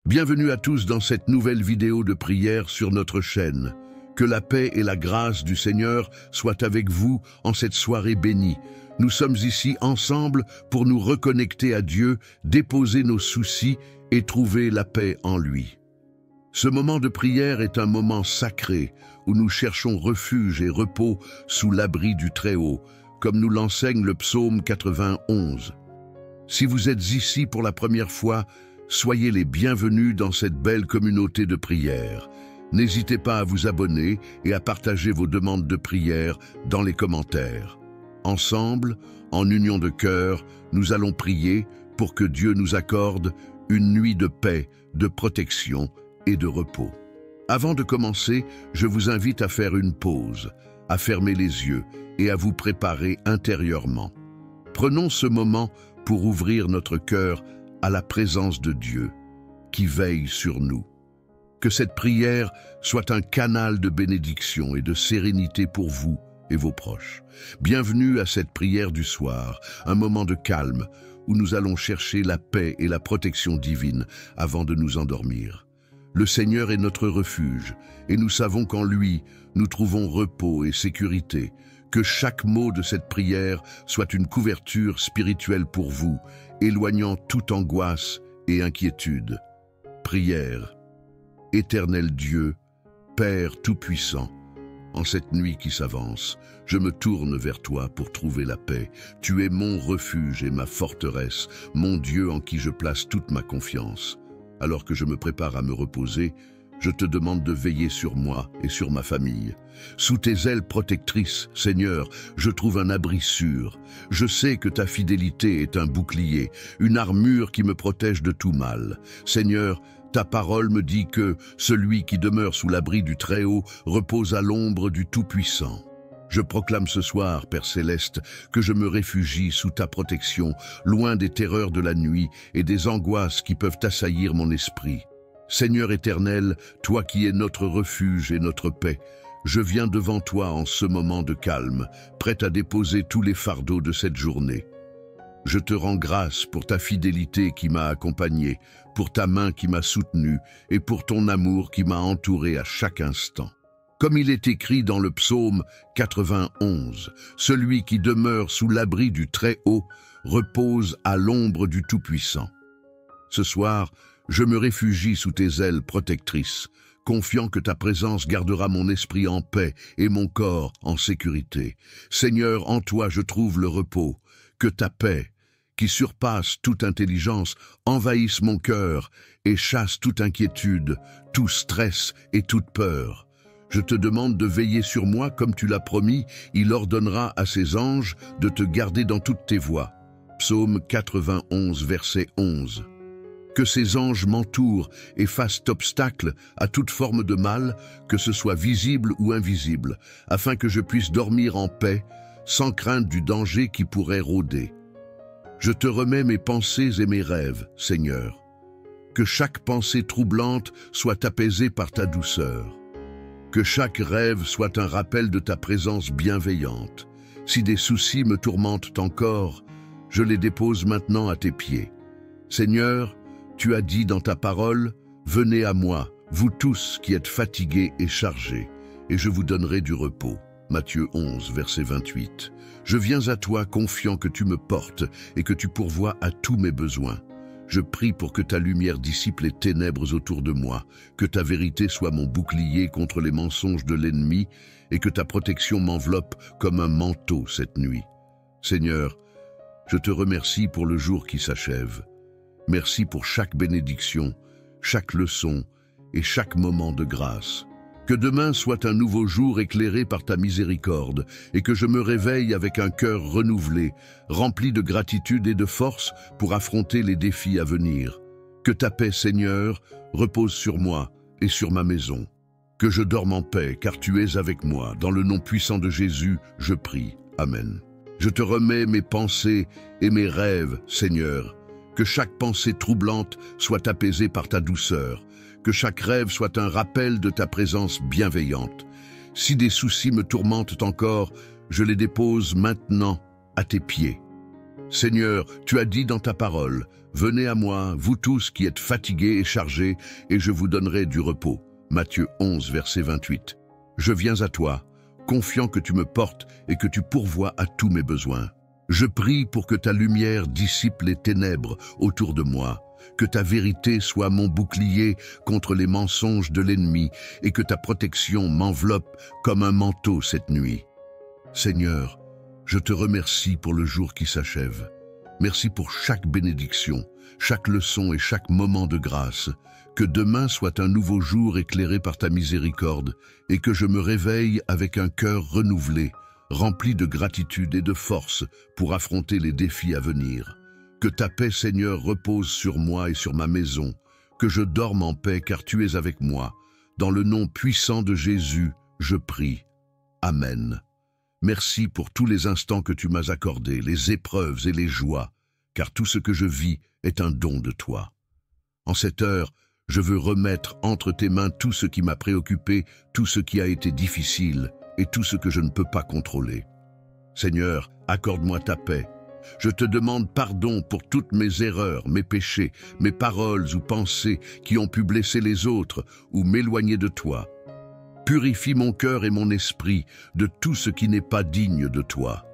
Bienvenue à tous dans cette nouvelle vidéo de prière sur notre chaîne. Que la paix et la grâce du Seigneur soient avec vous en cette soirée bénie. Nous sommes ici ensemble pour nous reconnecter à Dieu, déposer nos soucis et trouver la paix en lui. Ce moment de prière est un moment sacré où nous cherchons refuge et repos sous l'abri du Très-Haut, comme nous l'enseigne le psaume 91. Si vous êtes ici pour la première fois, soyez les bienvenus dans cette belle communauté de prière. N'hésitez pas à vous abonner et à partager vos demandes de prière dans les commentaires. Ensemble, en union de cœur, nous allons prier pour que Dieu nous accorde une nuit de paix, de protection et de repos. Avant de commencer, je vous invite à faire une pause, à fermer les yeux et à vous préparer intérieurement. Prenons ce moment pour ouvrir notre cœur à la présence de Dieu, qui veille sur nous. Que cette prière soit un canal de bénédiction et de sérénité pour vous et vos proches. Bienvenue à cette prière du soir, un moment de calme où nous allons chercher la paix et la protection divine avant de nous endormir. Le Seigneur est notre refuge et nous savons qu'en lui, nous trouvons repos et sécurité. Que chaque mot de cette prière soit une couverture spirituelle pour vous, éloignant toute angoisse et inquiétude. Prière. Éternel Dieu, Père Tout-Puissant, en cette nuit qui s'avance, je me tourne vers toi pour trouver la paix. Tu es mon refuge et ma forteresse, mon Dieu en qui je place toute ma confiance. Alors que je me prépare à me reposer, je te demande de veiller sur moi et sur ma famille. Sous tes ailes protectrices, Seigneur, je trouve un abri sûr. Je sais que ta fidélité est un bouclier, une armure qui me protège de tout mal. Seigneur, ta parole me dit que celui qui demeure sous l'abri du Très-Haut repose à l'ombre du Tout-Puissant. Je proclame ce soir, Père Céleste, que je me réfugie sous ta protection, loin des terreurs de la nuit et des angoisses qui peuvent assaillir mon esprit. Seigneur éternel, toi qui es notre refuge et notre paix, je viens devant toi en ce moment de calme, prêt à déposer tous les fardeaux de cette journée. Je te rends grâce pour ta fidélité qui m'a accompagné, pour ta main qui m'a soutenu et pour ton amour qui m'a entouré à chaque instant. Comme il est écrit dans le psaume 91, celui qui demeure sous l'abri du Très-Haut repose à l'ombre du Tout-Puissant. Ce soir, je me réfugie sous tes ailes protectrices, confiant que ta présence gardera mon esprit en paix et mon corps en sécurité. Seigneur, en toi je trouve le repos. Que ta paix, qui surpasse toute intelligence, envahisse mon cœur et chasse toute inquiétude, tout stress et toute peur. Je te demande de veiller sur moi comme tu l'as promis, il ordonnera à ses anges de te garder dans toutes tes voies. Psaume 91, verset 11. Que ces anges m'entourent et fassent obstacle à toute forme de mal, que ce soit visible ou invisible, afin que je puisse dormir en paix, sans crainte du danger qui pourrait rôder. Je te remets mes pensées et mes rêves, Seigneur. Que chaque pensée troublante soit apaisée par ta douceur. Que chaque rêve soit un rappel de ta présence bienveillante. Si des soucis me tourmentent encore, je les dépose maintenant à tes pieds. Seigneur, tu as dit dans ta parole, « Venez à moi, vous tous qui êtes fatigués et chargés, et je vous donnerai du repos. » Matthieu 11, verset 28. Je viens à toi confiant que tu me portes et que tu pourvois à tous mes besoins. Je prie pour que ta lumière dissipe les ténèbres autour de moi, que ta vérité soit mon bouclier contre les mensonges de l'ennemi et que ta protection m'enveloppe comme un manteau cette nuit. Seigneur, je te remercie pour le jour qui s'achève. Merci pour chaque bénédiction, chaque leçon et chaque moment de grâce. Que demain soit un nouveau jour éclairé par ta miséricorde et que je me réveille avec un cœur renouvelé, rempli de gratitude et de force pour affronter les défis à venir. Que ta paix, Seigneur, repose sur moi et sur ma maison. Que je dorme en paix, car tu es avec moi. Dans le nom puissant de Jésus, je prie. Amen. Je te remets mes pensées et mes rêves, Seigneur. Que chaque pensée troublante soit apaisée par ta douceur. Que chaque rêve soit un rappel de ta présence bienveillante. Si des soucis me tourmentent encore, je les dépose maintenant à tes pieds. Seigneur, tu as dit dans ta parole, « Venez à moi, vous tous qui êtes fatigués et chargés, et je vous donnerai du repos. » Matthieu 11, verset 28. Je viens à toi, confiant que tu me portes et que tu pourvois à tous mes besoins. Je prie pour que ta lumière dissipe les ténèbres autour de moi, que ta vérité soit mon bouclier contre les mensonges de l'ennemi et que ta protection m'enveloppe comme un manteau cette nuit. Seigneur, je te remercie pour le jour qui s'achève. Merci pour chaque bénédiction, chaque leçon et chaque moment de grâce. Que demain soit un nouveau jour éclairé par ta miséricorde et que je me réveille avec un cœur renouvelé, rempli de gratitude et de force pour affronter les défis à venir. Que ta paix, Seigneur, repose sur moi et sur ma maison, que je dorme en paix car tu es avec moi. Dans le nom puissant de Jésus, je prie. Amen. Merci pour tous les instants que tu m'as accordés, les épreuves et les joies, car tout ce que je vis est un don de toi. En cette heure, je veux remettre entre tes mains tout ce qui m'a préoccupé, tout ce qui a été difficile et tout ce que je ne peux pas contrôler. Seigneur, accorde-moi ta paix. Je te demande pardon pour toutes mes erreurs, mes péchés, mes paroles ou pensées qui ont pu blesser les autres ou m'éloigner de toi. Purifie mon cœur et mon esprit de tout ce qui n'est pas digne de toi.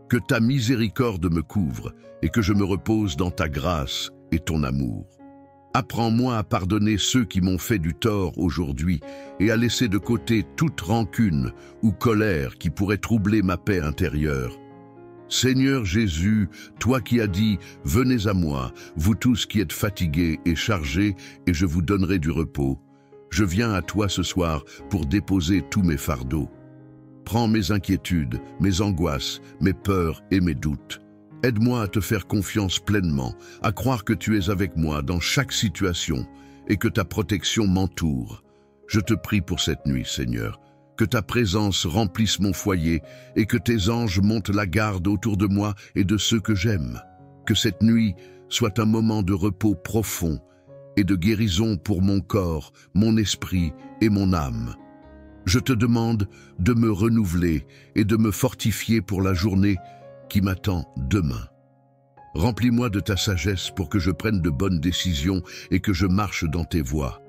Que ta miséricorde me couvre et que je me repose dans ta grâce et ton amour. Apprends-moi à pardonner ceux qui m'ont fait du tort aujourd'hui et à laisser de côté toute rancune ou colère qui pourrait troubler ma paix intérieure. Seigneur Jésus, toi qui as dit « Venez à moi, vous tous qui êtes fatigués et chargés, et je vous donnerai du repos », je viens à toi ce soir pour déposer tous mes fardeaux. Prends mes inquiétudes, mes angoisses, mes peurs et mes doutes. Aide-moi à te faire confiance pleinement, à croire que tu es avec moi dans chaque situation et que ta protection m'entoure. Je te prie pour cette nuit, Seigneur, que ta présence remplisse mon foyer et que tes anges montent la garde autour de moi et de ceux que j'aime. Que cette nuit soit un moment de repos profond et de guérison pour mon corps, mon esprit et mon âme. Je te demande de me renouveler et de me fortifier pour la journée qui m'attend demain. Remplis-moi de ta sagesse pour que je prenne de bonnes décisions et que je marche dans tes voies.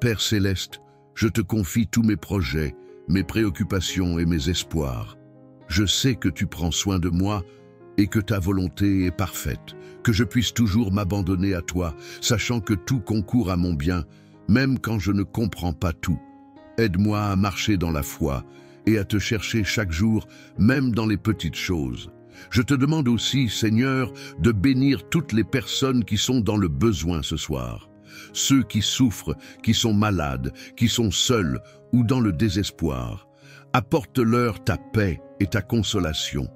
Père céleste, je te confie tous mes projets, mes préoccupations et mes espoirs. Je sais que tu prends soin de moi et que ta volonté est parfaite, que je puisse toujours m'abandonner à toi, sachant que tout concourt à mon bien, même quand je ne comprends pas tout. Aide-moi à marcher dans la foi et à te chercher chaque jour, même dans les petites choses. Je te demande aussi, Seigneur, de bénir toutes les personnes qui sont dans le besoin ce soir. Ceux qui souffrent, qui sont malades, qui sont seuls ou dans le désespoir. Apporte-leur ta paix et ta consolation.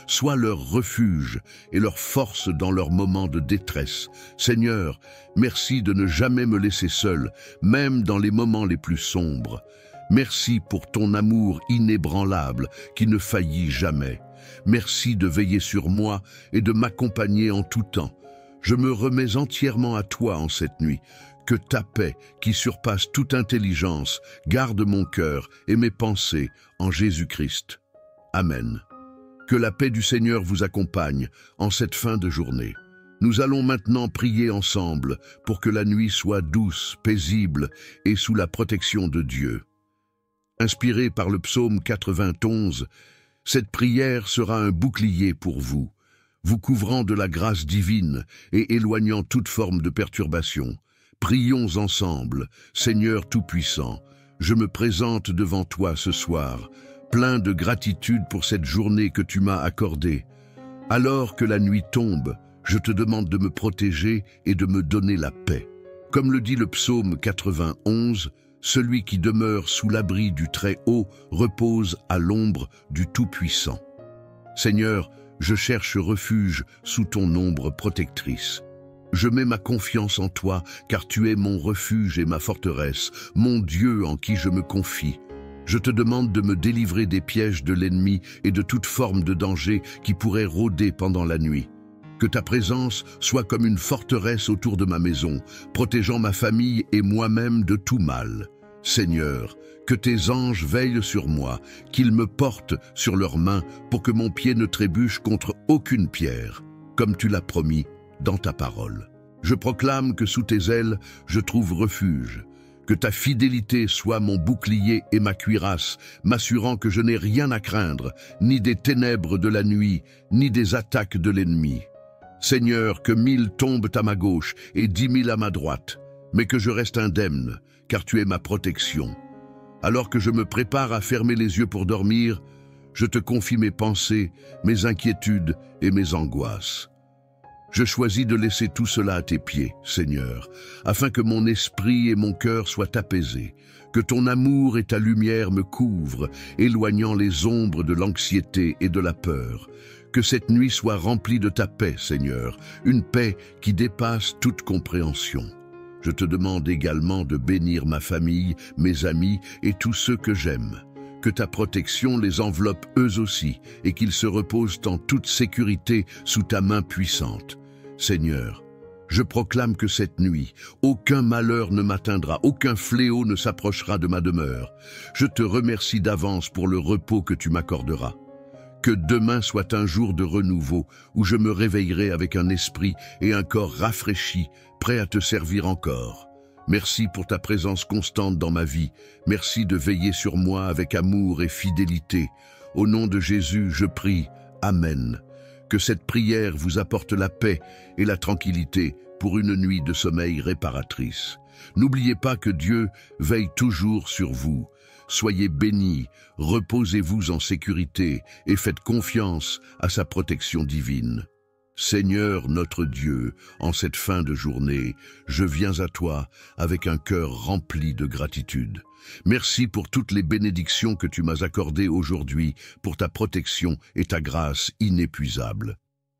Sois leur refuge et leur force dans leurs moments de détresse. Seigneur, merci de ne jamais me laisser seul, même dans les moments les plus sombres. Merci pour ton amour inébranlable qui ne faillit jamais. Merci de veiller sur moi et de m'accompagner en tout temps. Je me remets entièrement à toi en cette nuit. Que ta paix, qui surpasse toute intelligence, garde mon cœur et mes pensées en Jésus-Christ. Amen. Que la paix du Seigneur vous accompagne en cette fin de journée. Nous allons maintenant prier ensemble pour que la nuit soit douce, paisible et sous la protection de Dieu. Inspiré par le psaume 91, cette prière sera un bouclier pour vous, vous couvrant de la grâce divine et éloignant toute forme de perturbation. Prions ensemble, Seigneur Tout-Puissant, je me présente devant toi ce soir, plein de gratitude pour cette journée que tu m'as accordée. Alors que la nuit tombe, je te demande de me protéger et de me donner la paix. Comme le dit le psaume 91, celui qui demeure sous l'abri du Très-Haut repose à l'ombre du Tout-Puissant. Seigneur, je cherche refuge sous ton ombre protectrice. Je mets ma confiance en toi, car tu es mon refuge et ma forteresse, mon Dieu en qui je me confie. Je te demande de me délivrer des pièges de l'ennemi et de toute forme de danger qui pourrait rôder pendant la nuit. Que ta présence soit comme une forteresse autour de ma maison, protégeant ma famille et moi-même de tout mal. Seigneur, que tes anges veillent sur moi, qu'ils me portent sur leurs mains pour que mon pied ne trébuche contre aucune pierre. comme tu l'as promis dans ta parole. Je proclame que sous tes ailes, je trouve refuge. Que ta fidélité soit mon bouclier et ma cuirasse, m'assurant que je n'ai rien à craindre, ni des ténèbres de la nuit, ni des attaques de l'ennemi. Seigneur, que 1000 tombent à ma gauche et 10 000 à ma droite, mais que je reste indemne, car tu es ma protection. Alors que je me prépare à fermer les yeux pour dormir, je te confie mes pensées, mes inquiétudes et mes angoisses. Je choisis de laisser tout cela à tes pieds, Seigneur, afin que mon esprit et mon cœur soient apaisés, que ton amour et ta lumière me couvrent, éloignant les ombres de l'anxiété et de la peur. Que cette nuit soit remplie de ta paix, Seigneur, une paix qui dépasse toute compréhension. Je te demande également de bénir ma famille, mes amis et tous ceux que j'aime. Que ta protection les enveloppe eux aussi et qu'ils se reposent en toute sécurité sous ta main puissante. Seigneur, je proclame que cette nuit, aucun malheur ne m'atteindra, aucun fléau ne s'approchera de ma demeure. Je te remercie d'avance pour le repos que tu m'accorderas. Que demain soit un jour de renouveau où je me réveillerai avec un esprit et un corps rafraîchis, prêt à te servir encore. Merci pour ta présence constante dans ma vie. Merci de veiller sur moi avec amour et fidélité. Au nom de Jésus, je prie. Amen. Que cette prière vous apporte la paix et la tranquillité pour une nuit de sommeil réparatrice. N'oubliez pas que Dieu veille toujours sur vous. Soyez bénis, reposez-vous en sécurité et faites confiance à sa protection divine. Seigneur notre Dieu, en cette fin de journée, je viens à toi avec un cœur rempli de gratitude. Merci pour toutes les bénédictions que tu m'as accordées aujourd'hui, pour ta protection et ta grâce inépuisable.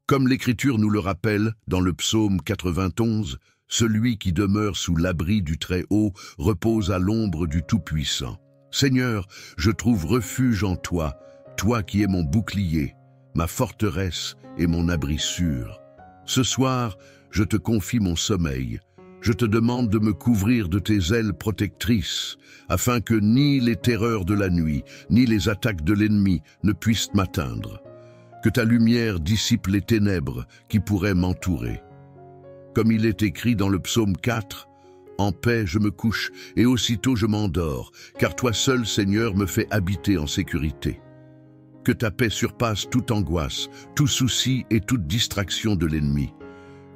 Comme l'Écriture nous le rappelle dans le psaume 91, celui qui demeure sous l'abri du Très-Haut repose à l'ombre du Tout-Puissant. Seigneur, je trouve refuge en toi, toi qui es mon bouclier, ma forteresse et mon abri sûr. Ce soir, je te confie mon sommeil. Je te demande de me couvrir de tes ailes protectrices, afin que ni les terreurs de la nuit, ni les attaques de l'ennemi ne puissent m'atteindre. Que ta lumière dissipe les ténèbres qui pourraient m'entourer. Comme il est écrit dans le psaume 4, « En paix je me couche et aussitôt je m'endors, car toi seul, Seigneur, me fais habiter en sécurité. » Que ta paix surpasse toute angoisse, tout souci et toute distraction de l'ennemi.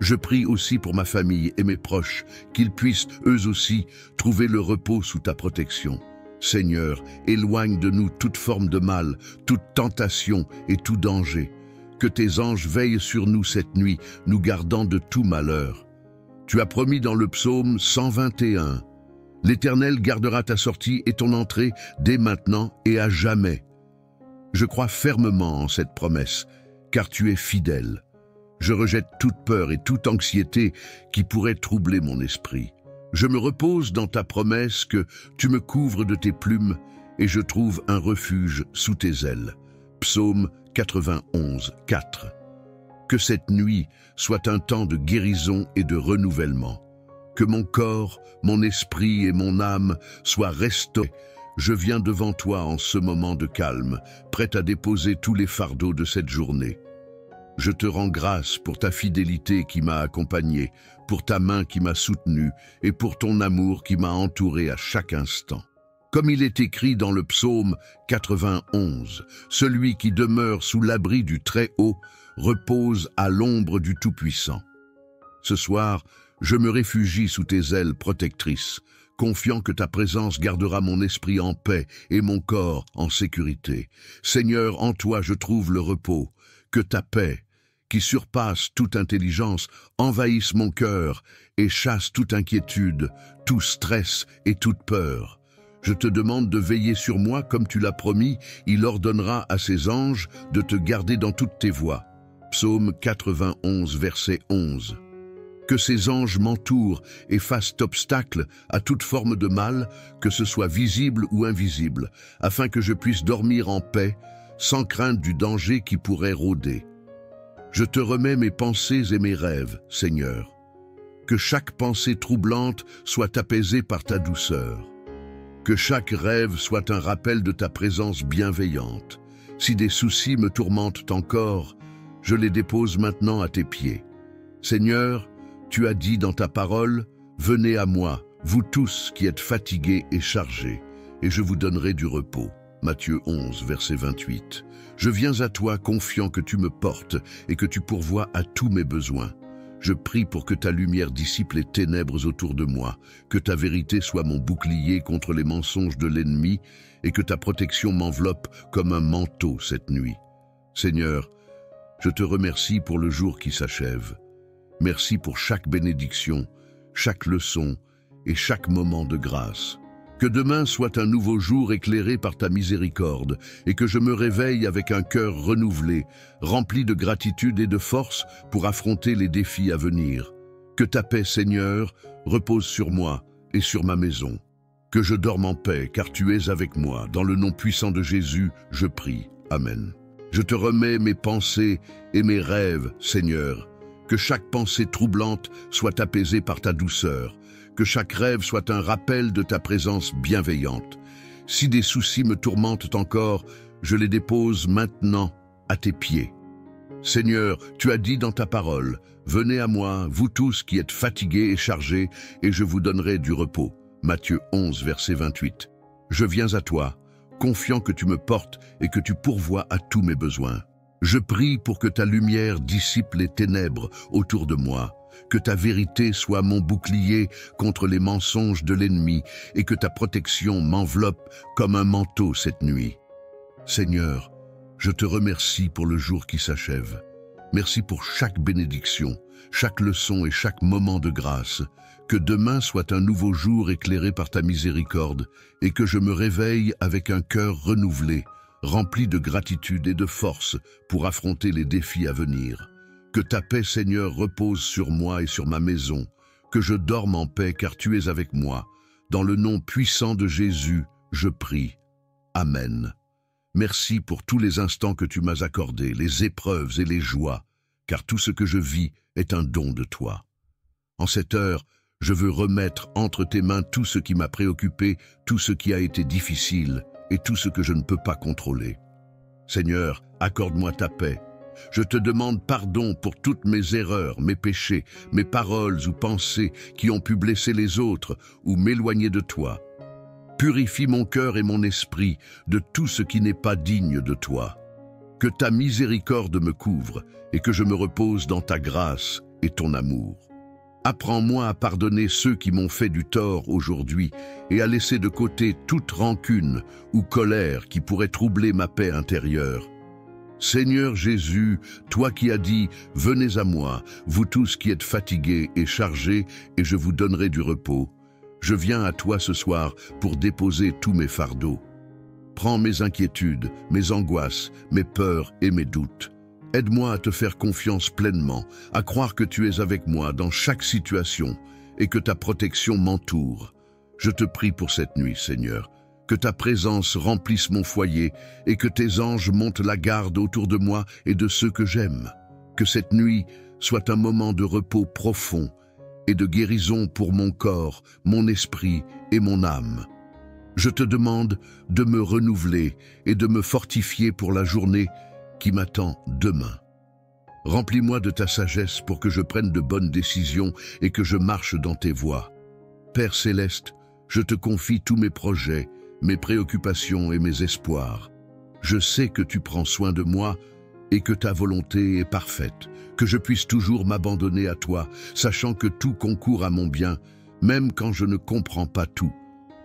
Je prie aussi pour ma famille et mes proches, qu'ils puissent, eux aussi, trouver le repos sous ta protection. Seigneur, éloigne de nous toute forme de mal, toute tentation et tout danger. Que tes anges veillent sur nous cette nuit, nous gardant de tout malheur. Tu as promis dans le psaume 121, « L'Éternel gardera ta sortie et ton entrée dès maintenant et à jamais. » Je crois fermement en cette promesse, car tu es fidèle. Je rejette toute peur et toute anxiété qui pourrait troubler mon esprit. Je me repose dans ta promesse que tu me couvres de tes plumes et je trouve un refuge sous tes ailes. Psaume 91, 4. Que cette nuit soit un temps de guérison et de renouvellement. Que mon corps, mon esprit et mon âme soient restaurés. Je viens devant toi en ce moment de calme, prêt à déposer tous les fardeaux de cette journée. Je te rends grâce pour ta fidélité qui m'a accompagné, pour ta main qui m'a soutenu et pour ton amour qui m'a entouré à chaque instant. Comme il est écrit dans le psaume 91, « Celui qui demeure sous l'abri du Très-Haut repose à l'ombre du Tout-Puissant. » Ce soir, je me réfugie sous tes ailes protectrices, confiant que ta présence gardera mon esprit en paix et mon corps en sécurité. Seigneur, en toi je trouve le repos. Que ta paix, qui surpasse toute intelligence, envahisse mon cœur et chasse toute inquiétude, tout stress et toute peur. Je te demande de veiller sur moi comme tu l'as promis, il ordonnera à ses anges de te garder dans toutes tes voies. Psaume 91, verset 11. Que ces anges m'entourent et fassent obstacle à toute forme de mal, que ce soit visible ou invisible, afin que je puisse dormir en paix, sans crainte du danger qui pourrait rôder. Je te remets mes pensées et mes rêves, Seigneur. Que chaque pensée troublante soit apaisée par ta douceur. Que chaque rêve soit un rappel de ta présence bienveillante. Si des soucis me tourmentent encore, je les dépose maintenant à tes pieds. Seigneur, tu as dit dans ta parole, « Venez à moi, vous tous qui êtes fatigués et chargés, et je vous donnerai du repos. » Matthieu 11, verset 28. Je viens à toi confiant que tu me portes et que tu pourvois à tous mes besoins. Je prie pour que ta lumière dissipe les ténèbres autour de moi, que ta vérité soit mon bouclier contre les mensonges de l'ennemi et que ta protection m'enveloppe comme un manteau cette nuit. Seigneur, je te remercie pour le jour qui s'achève. Merci pour chaque bénédiction, chaque leçon et chaque moment de grâce. Que demain soit un nouveau jour éclairé par ta miséricorde et que je me réveille avec un cœur renouvelé, rempli de gratitude et de force pour affronter les défis à venir. Que ta paix, Seigneur, repose sur moi et sur ma maison. Que je dorme en paix, car tu es avec moi. Dans le nom puissant de Jésus, je prie. Amen. Je te remets mes pensées et mes rêves, Seigneur. Que chaque pensée troublante soit apaisée par ta douceur. Que chaque rêve soit un rappel de ta présence bienveillante. Si des soucis me tourmentent encore, je les dépose maintenant à tes pieds. Seigneur, tu as dit dans ta parole, « Venez à moi, vous tous qui êtes fatigués et chargés, et je vous donnerai du repos. » Matthieu 11, verset 28. Je viens à toi, confiant que tu me portes et que tu pourvois à tous mes besoins. Je prie pour que ta lumière dissipe les ténèbres autour de moi, que ta vérité soit mon bouclier contre les mensonges de l'ennemi et que ta protection m'enveloppe comme un manteau cette nuit. Seigneur, je te remercie pour le jour qui s'achève. Merci pour chaque bénédiction, chaque leçon et chaque moment de grâce. Que demain soit un nouveau jour éclairé par ta miséricorde et que je me réveille avec un cœur renouvelé, rempli de gratitude et de force pour affronter les défis à venir. Que ta paix, Seigneur, repose sur moi et sur ma maison, que je dorme en paix car tu es avec moi. Dans le nom puissant de Jésus, je prie. Amen. Merci pour tous les instants que tu m'as accordés, les épreuves et les joies, car tout ce que je vis est un don de toi. En cette heure, je veux remettre entre tes mains tout ce qui m'a préoccupé, tout ce qui a été difficile et tout ce que je ne peux pas contrôler. Seigneur, accorde-moi ta paix. Je te demande pardon pour toutes mes erreurs, mes péchés, mes paroles ou pensées qui ont pu blesser les autres ou m'éloigner de toi. Purifie mon cœur et mon esprit de tout ce qui n'est pas digne de toi. Que ta miséricorde me couvre et que je me repose dans ta grâce et ton amour. Apprends-moi à pardonner ceux qui m'ont fait du tort aujourd'hui et à laisser de côté toute rancune ou colère qui pourrait troubler ma paix intérieure. Seigneur Jésus, toi qui as dit « Venez à moi, vous tous qui êtes fatigués et chargés, et je vous donnerai du repos », je viens à toi ce soir pour déposer tous mes fardeaux. Prends mes inquiétudes, mes angoisses, mes peurs et mes doutes. Aide-moi à te faire confiance pleinement, à croire que tu es avec moi dans chaque situation et que ta protection m'entoure. Je te prie pour cette nuit, Seigneur, que ta présence remplisse mon foyer et que tes anges montent la garde autour de moi et de ceux que j'aime. Que cette nuit soit un moment de repos profond et de guérison pour mon corps, mon esprit et mon âme. Je te demande de me renouveler et de me fortifier pour la journée qui m'attend demain. Remplis-moi de ta sagesse pour que je prenne de bonnes décisions et que je marche dans tes voies. Père céleste, je te confie tous mes projets, mes préoccupations et mes espoirs. Je sais que tu prends soin de moi et que ta volonté est parfaite, que je puisse toujours m'abandonner à toi, sachant que tout concourt à mon bien, même quand je ne comprends pas tout.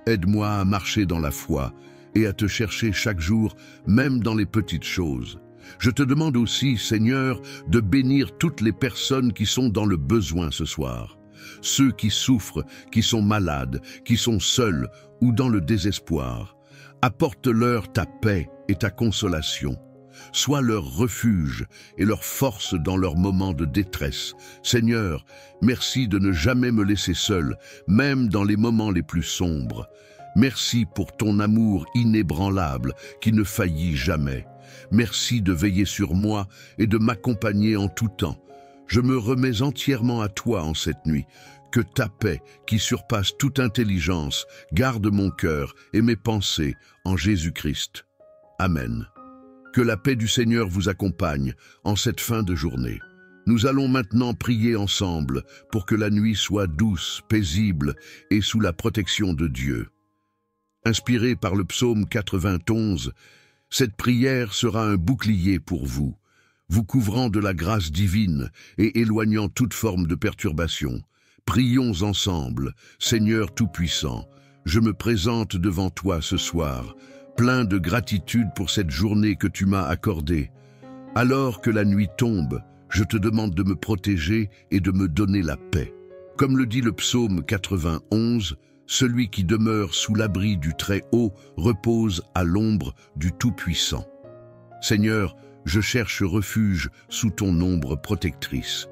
Aide-moi à marcher dans la foi et à te chercher chaque jour, même dans les petites choses. Je te demande aussi, Seigneur, de bénir toutes les personnes qui sont dans le besoin ce soir. Ceux qui souffrent, qui sont malades, qui sont seuls ou dans le désespoir. Apporte-leur ta paix et ta consolation. Sois leur refuge et leur force dans leurs moments de détresse. Seigneur, merci de ne jamais me laisser seul, même dans les moments les plus sombres. Merci pour ton amour inébranlable qui ne faillit jamais. Merci de veiller sur moi et de m'accompagner en tout temps. Je me remets entièrement à toi en cette nuit. Que ta paix, qui surpasse toute intelligence, garde mon cœur et mes pensées en Jésus-Christ. Amen. Que la paix du Seigneur vous accompagne en cette fin de journée. Nous allons maintenant prier ensemble pour que la nuit soit douce, paisible et sous la protection de Dieu. Inspiré par le psaume 91, cette prière sera un bouclier pour vous, vous couvrant de la grâce divine et éloignant toute forme de perturbation. Prions ensemble, Seigneur Tout-Puissant, je me présente devant toi ce soir, plein de gratitude pour cette journée que tu m'as accordée. Alors que la nuit tombe, je te demande de me protéger et de me donner la paix. Comme le dit le psaume 91, celui qui demeure sous l'abri du Très-Haut repose à l'ombre du Tout-Puissant. Seigneur, je cherche refuge sous ton ombre protectrice.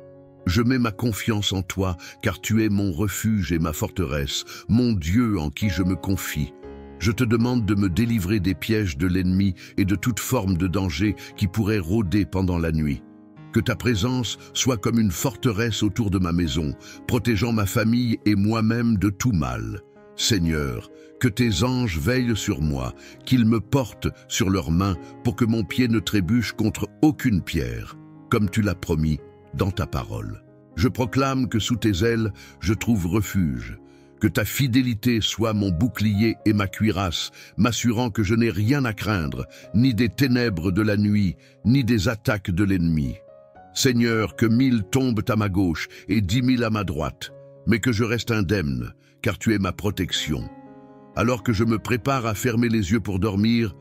Je mets ma confiance en toi, car tu es mon refuge et ma forteresse, mon Dieu en qui je me confie. Je te demande de me délivrer des pièges de l'ennemi et de toute forme de danger qui pourrait rôder pendant la nuit. Que ta présence soit comme une forteresse autour de ma maison, protégeant ma famille et moi-même de tout mal. Seigneur, que tes anges veillent sur moi, qu'ils me portent sur leurs mains pour que mon pied ne trébuche contre aucune pierre, comme tu l'as promis dans ta parole. Je proclame que sous tes ailes, je trouve refuge. Que ta fidélité soit mon bouclier et ma cuirasse, m'assurant que je n'ai rien à craindre, ni des ténèbres de la nuit, ni des attaques de l'ennemi. Seigneur, que 1000 tombent à ma gauche et 10 000 à ma droite, mais que je reste indemne, car tu es ma protection. Alors que je me prépare à fermer les yeux pour dormir,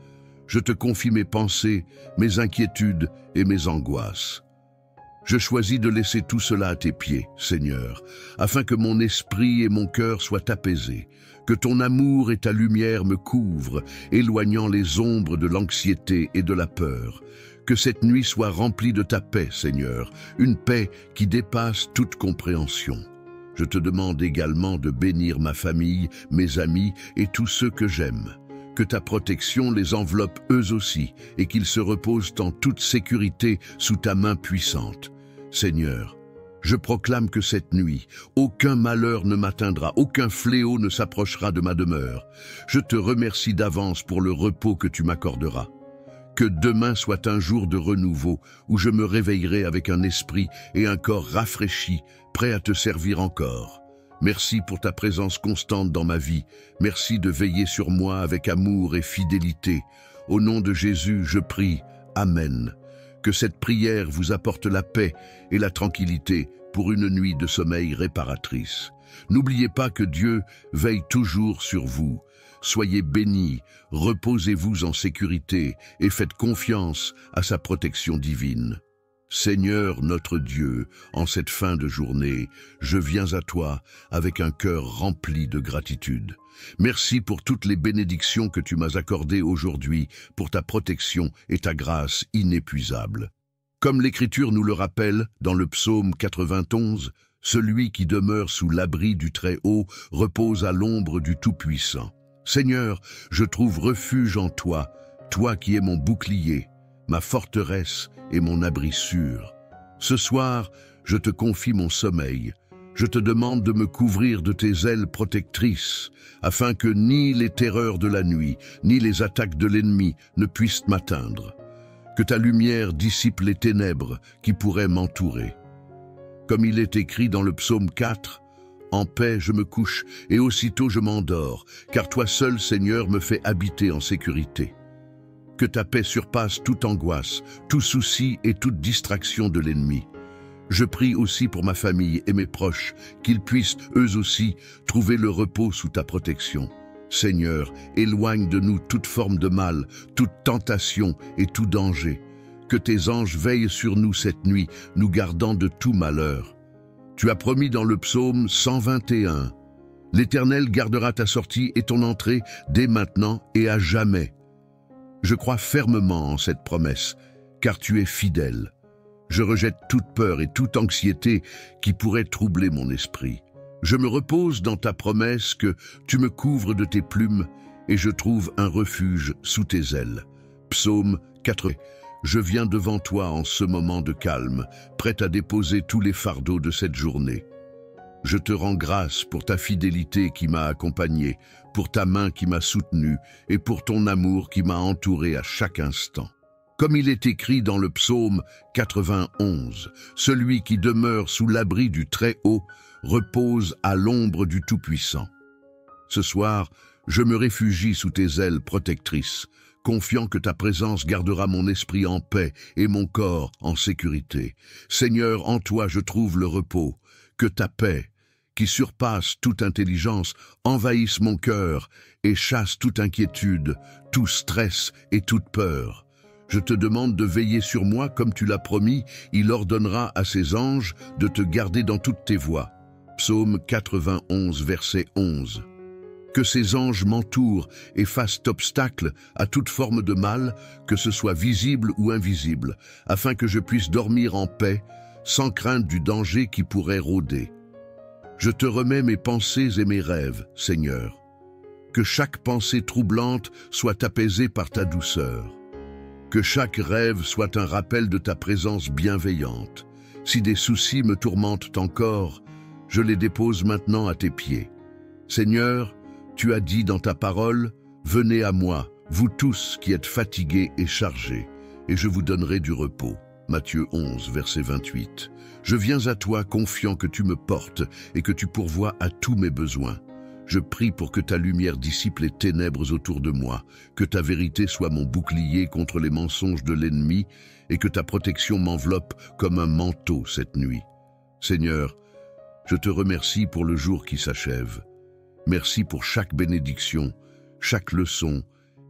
je te confie mes pensées, mes inquiétudes et mes angoisses. Je choisis de laisser tout cela à tes pieds, Seigneur, afin que mon esprit et mon cœur soient apaisés, que ton amour et ta lumière me couvrent, éloignant les ombres de l'anxiété et de la peur. Que cette nuit soit remplie de ta paix, Seigneur, une paix qui dépasse toute compréhension. Je te demande également de bénir ma famille, mes amis et tous ceux que j'aime. Que ta protection les enveloppe eux aussi et qu'ils se reposent en toute sécurité sous ta main puissante. Seigneur, je proclame que cette nuit, aucun malheur ne m'atteindra, aucun fléau ne s'approchera de ma demeure. Je te remercie d'avance pour le repos que tu m'accorderas. Que demain soit un jour de renouveau où je me réveillerai avec un esprit et un corps rafraîchis, prêt à te servir encore. Merci pour ta présence constante dans ma vie. Merci de veiller sur moi avec amour et fidélité. Au nom de Jésus, je prie. Amen. Que cette prière vous apporte la paix et la tranquillité pour une nuit de sommeil réparatrice. N'oubliez pas que Dieu veille toujours sur vous. Soyez bénis, reposez-vous en sécurité et faites confiance à sa protection divine. Seigneur notre Dieu, en cette fin de journée, je viens à toi avec un cœur rempli de gratitude. Merci pour toutes les bénédictions que tu m'as accordées aujourd'hui, pour ta protection et ta grâce inépuisable. Comme l'Écriture nous le rappelle dans le psaume 91, celui qui demeure sous l'abri du Très-Haut repose à l'ombre du Tout-Puissant. Seigneur, je trouve refuge en toi, toi qui es mon bouclier, ma forteresse et mon abri sûr. Ce soir, je te confie mon sommeil. Je te demande de me couvrir de tes ailes protectrices, afin que ni les terreurs de la nuit, ni les attaques de l'ennemi ne puissent m'atteindre. Que ta lumière dissipe les ténèbres qui pourraient m'entourer. Comme il est écrit dans le psaume 4, « En paix je me couche et aussitôt je m'endors, car toi seul, Seigneur, me fais habiter en sécurité. » Que ta paix surpasse toute angoisse, tout souci et toute distraction de l'ennemi. Je prie aussi pour ma famille et mes proches, qu'ils puissent, eux aussi, trouver le repos sous ta protection. Seigneur, éloigne de nous toute forme de mal, toute tentation et tout danger. Que tes anges veillent sur nous cette nuit, nous gardant de tout malheur. Tu as promis dans le psaume 121, « L'Éternel gardera ta sortie et ton entrée dès maintenant et à jamais. » Je crois fermement en cette promesse, car tu es fidèle. Je rejette toute peur et toute anxiété qui pourrait troubler mon esprit. Je me repose dans ta promesse que tu me couvres de tes plumes et je trouve un refuge sous tes ailes. Psaume 4. Je viens devant toi en ce moment de calme, prêt à déposer tous les fardeaux de cette journée. Je te rends grâce pour ta fidélité qui m'a accompagné, pour ta main qui m'a soutenu et pour ton amour qui m'a entouré à chaque instant. Comme il est écrit dans le psaume 91, « Celui qui demeure sous l'abri du Très-Haut repose à l'ombre du Tout-Puissant. » Ce soir, je me réfugie sous tes ailes protectrices, confiant que ta présence gardera mon esprit en paix et mon corps en sécurité. Seigneur, en toi je trouve le repos. Que ta paix, qui surpasse toute intelligence, envahisse mon cœur et chasse toute inquiétude, tout stress et toute peur. Je te demande de veiller sur moi comme tu l'as promis, il ordonnera à ses anges de te garder dans toutes tes voies. Psaume 91, verset 11. Que ces anges m'entourent et fassent obstacle à toute forme de mal, que ce soit visible ou invisible, afin que je puisse dormir en paix, sans crainte du danger qui pourrait rôder. Je te remets mes pensées et mes rêves, Seigneur. Que chaque pensée troublante soit apaisée par ta douceur. Que chaque rêve soit un rappel de ta présence bienveillante. Si des soucis me tourmentent encore, je les dépose maintenant à tes pieds. Seigneur, tu as dit dans ta parole, « Venez à moi, vous tous qui êtes fatigués et chargés, et je vous donnerai du repos. » Matthieu 11, verset 28. Je viens à toi confiant que tu me portes et que tu pourvois à tous mes besoins. Je prie pour que ta lumière dissipe les ténèbres autour de moi, que ta vérité soit mon bouclier contre les mensonges de l'ennemi et que ta protection m'enveloppe comme un manteau cette nuit. Seigneur, je te remercie pour le jour qui s'achève. Merci pour chaque bénédiction, chaque leçon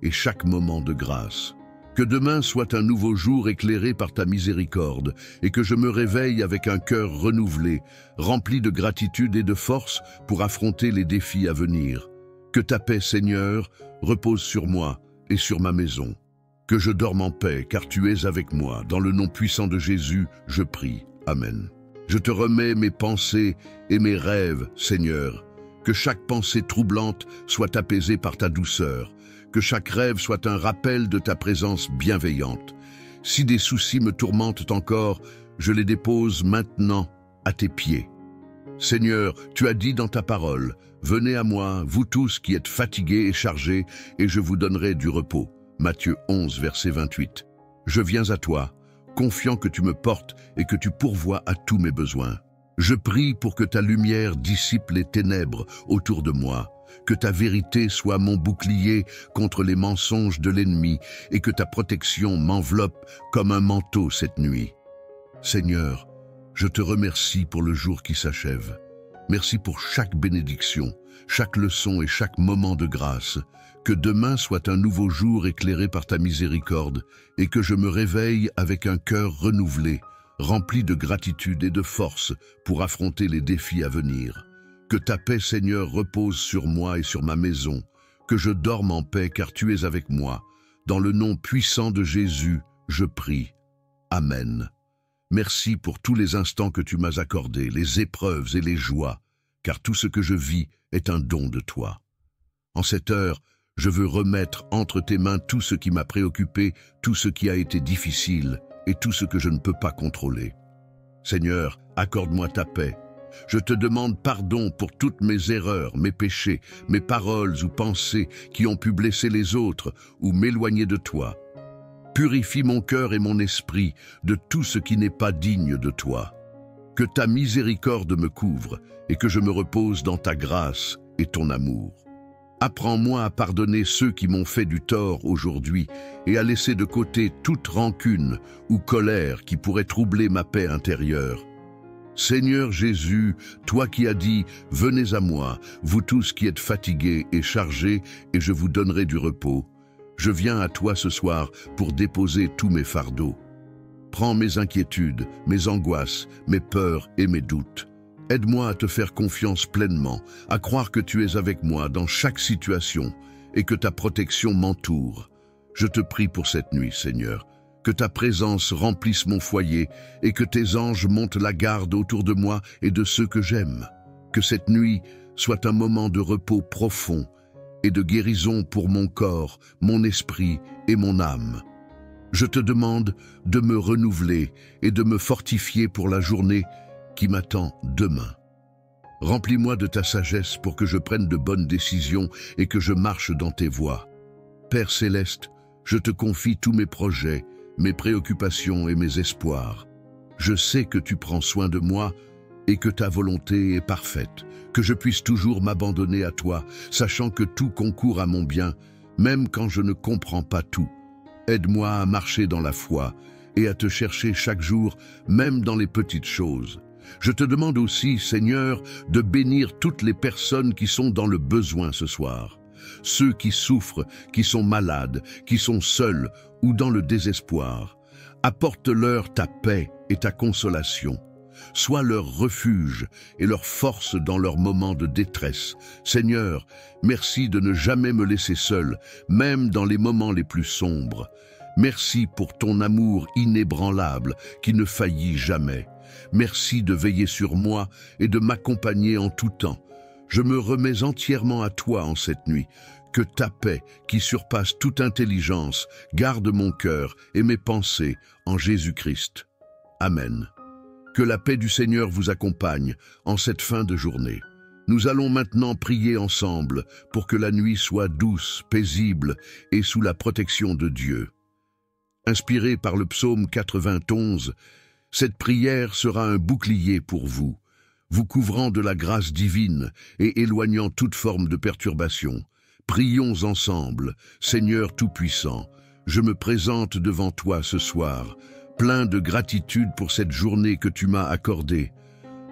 et chaque moment de grâce. Que demain soit un nouveau jour éclairé par ta miséricorde et que je me réveille avec un cœur renouvelé, rempli de gratitude et de force pour affronter les défis à venir. Que ta paix, Seigneur, repose sur moi et sur ma maison. Que je dorme en paix, car tu es avec moi. Dans le nom puissant de Jésus, je prie. Amen. Je te remets mes pensées et mes rêves, Seigneur. Que chaque pensée troublante soit apaisée par ta douceur. Que chaque rêve soit un rappel de ta présence bienveillante. Si des soucis me tourmentent encore, je les dépose maintenant à tes pieds. Seigneur, tu as dit dans ta parole, « Venez à moi, vous tous qui êtes fatigués et chargés, et je vous donnerai du repos. » Matthieu 11, verset 28. Je viens à toi, confiant que tu me portes et que tu pourvois à tous mes besoins. Je prie pour que ta lumière dissipe les ténèbres autour de moi, que ta vérité soit mon bouclier contre les mensonges de l'ennemi et que ta protection m'enveloppe comme un manteau cette nuit. Seigneur, je te remercie pour le jour qui s'achève. Merci pour chaque bénédiction, chaque leçon et chaque moment de grâce. Que demain soit un nouveau jour éclairé par ta miséricorde et que je me réveille avec un cœur renouvelé, rempli de gratitude et de force pour affronter les défis à venir. Que ta paix, Seigneur, repose sur moi et sur ma maison, que je dorme en paix car tu es avec moi. Dans le nom puissant de Jésus, je prie. Amen. Merci pour tous les instants que tu m'as accordés, les épreuves et les joies, car tout ce que je vis est un don de toi. En cette heure, je veux remettre entre tes mains tout ce qui m'a préoccupé, tout ce qui a été difficile, et tout ce que je ne peux pas contrôler. Seigneur, accorde-moi ta paix. Je te demande pardon pour toutes mes erreurs, mes péchés, mes paroles ou pensées qui ont pu blesser les autres ou m'éloigner de toi. Purifie mon cœur et mon esprit de tout ce qui n'est pas digne de toi. Que ta miséricorde me couvre et que je me repose dans ta grâce et ton amour. Apprends-moi à pardonner ceux qui m'ont fait du tort aujourd'hui et à laisser de côté toute rancune ou colère qui pourrait troubler ma paix intérieure. Seigneur Jésus, toi qui as dit « Venez à moi, vous tous qui êtes fatigués et chargés, et je vous donnerai du repos », je viens à toi ce soir pour déposer tous mes fardeaux. Prends mes inquiétudes, mes angoisses, mes peurs et mes doutes. Aide-moi à te faire confiance pleinement, à croire que tu es avec moi dans chaque situation et que ta protection m'entoure. Je te prie pour cette nuit, Seigneur, que ta présence remplisse mon foyer et que tes anges montent la garde autour de moi et de ceux que j'aime. Que cette nuit soit un moment de repos profond et de guérison pour mon corps, mon esprit et mon âme. Je te demande de me renouveler et de me fortifier pour la journée qui m'attend demain. Remplis-moi de ta sagesse pour que je prenne de bonnes décisions et que je marche dans tes voies. Père céleste, je te confie tous mes projets, mes préoccupations et mes espoirs. Je sais que tu prends soin de moi et que ta volonté est parfaite, que je puisse toujours m'abandonner à toi, sachant que tout concourt à mon bien, même quand je ne comprends pas tout. Aide-moi à marcher dans la foi et à te chercher chaque jour, même dans les petites choses. Je te demande aussi, Seigneur, de bénir toutes les personnes qui sont dans le besoin ce soir. Ceux qui souffrent, qui sont malades, qui sont seuls ou dans le désespoir. Apporte-leur ta paix et ta consolation. Sois leur refuge et leur force dans leurs moments de détresse. Seigneur, merci de ne jamais me laisser seul, même dans les moments les plus sombres. Merci pour ton amour inébranlable qui ne faillit jamais. Merci de veiller sur moi et de m'accompagner en tout temps. Je me remets entièrement à toi en cette nuit. Que ta paix, qui surpasse toute intelligence, garde mon cœur et mes pensées en Jésus-Christ. Amen. Que la paix du Seigneur vous accompagne en cette fin de journée. Nous allons maintenant prier ensemble pour que la nuit soit douce, paisible et sous la protection de Dieu. Inspiré par le psaume 91, cette prière sera un bouclier pour vous, vous couvrant de la grâce divine et éloignant toute forme de perturbation. Prions ensemble, Seigneur Tout-Puissant, je me présente devant toi ce soir, plein de gratitude pour cette journée que tu m'as accordée.